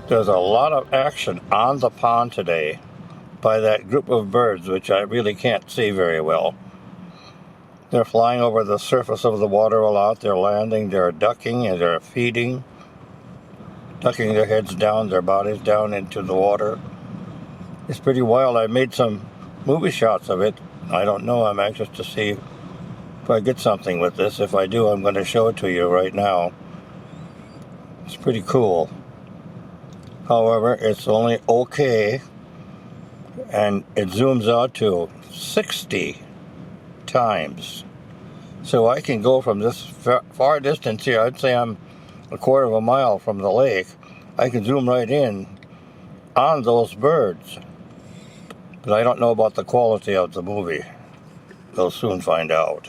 There's a lot of action on the pond today by that group of birds, which I really can't see very well. They're flying over the surface of the water a lot. They're landing, they're ducking, and they're feeding, ducking their heads down, their bodies down into the water. It's pretty wild. I made some movie shots of it. I don't know. I'm anxious to see if I get something with this. If I do, I'm going to show it to you right now. It's pretty cool. However, it's only okay, and it zooms out to 60 times. So I can go from this far distance here. I'd say I'm a quarter of a mile from the lake. I can zoom right in on those birds. But I don't know about the quality of the movie. We'll soon find out.